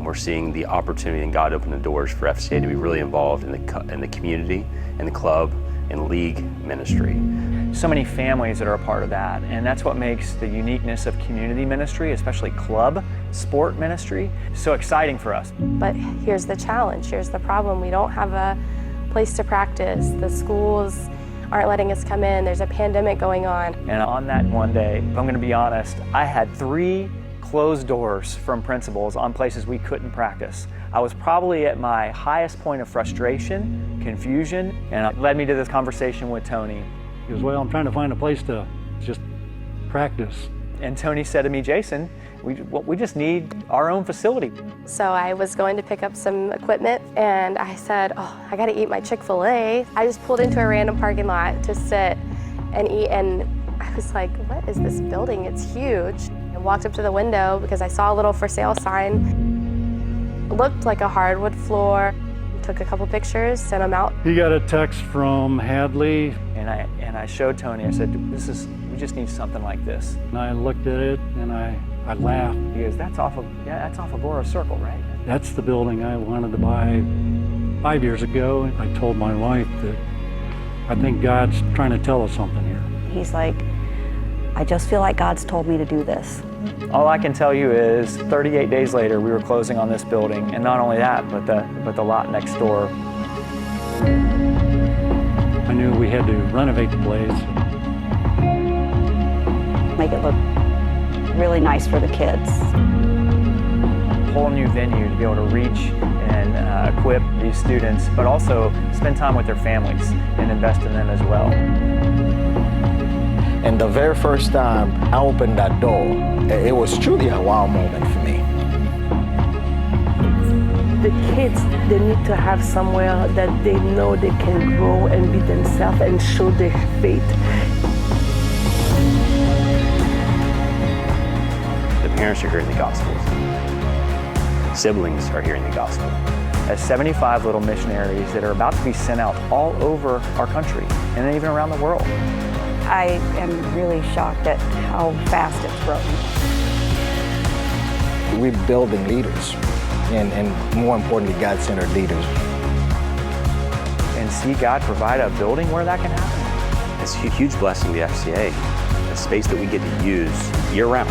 We're seeing the opportunity, and God opened the doors for FCA to be really involved in the community, in the club, and league ministry. So many families that are a part of that, and that's what makes the uniqueness of community ministry, especially club sport ministry, so exciting for us. But here's the challenge, here's the problem. We don't have a place to practice. The schools aren't letting us come in. There's a pandemic going on. And on that one day, if I'm going to be honest, I had 3 closed doors from principals on places we couldn't practice. I was probably at my highest point of frustration, confusion, and it led me to this conversation with Tony. He goes, well, I'm trying to find a place to just practice. And Tony said to me, Jason, we just need our own facility. So I was going to pick up some equipment and I said, oh, I gotta eat my Chick-fil-A. I just pulled into a random parking lot to sit and eat, and I was like, what is this building? It's huge. I walked up to the window because I saw a little for sale sign. It looked like a hardwood floor. Took a couple pictures, sent them out. He got a text from Hadley. And I showed Tony, I said, we just need something like this. And I looked at it and I laughed. He goes, that's off of Agora Circle, right? That's the building I wanted to buy 5 years ago. I told my wife that I think God's trying to tell us something here. He's like, I just feel like God's told me to do this. All I can tell you is 38 days later, we were closing on this building. And not only that, but the lot next door. I knew we had to renovate the place. Make it look really nice for the kids. A whole new venue to be able to reach and equip these students, but also spend time with their families and invest in them as well. And the very first time I opened that door, it was truly a wow moment for me. The kids, they need to have somewhere that they know they can grow and be themselves and show their faith. The parents are hearing the gospel. Siblings are hearing the gospel. As 75 little missionaries that are about to be sent out all over our country and even around the world. I am really shocked at how fast it's growing. We're building leaders, and more importantly, God-centered leaders. And see God provide a building where that can happen. It's a huge blessing to FCA, a space that we get to use year-round,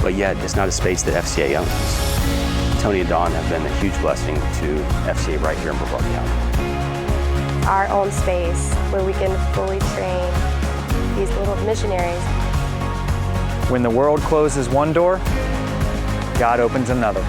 but yet it's not a space that FCA owns. Tony and Dawn have been a huge blessing to FCA right here in Brevard County. Our own space where we can fully train these little missionaries. When the world closes one door, God opens another.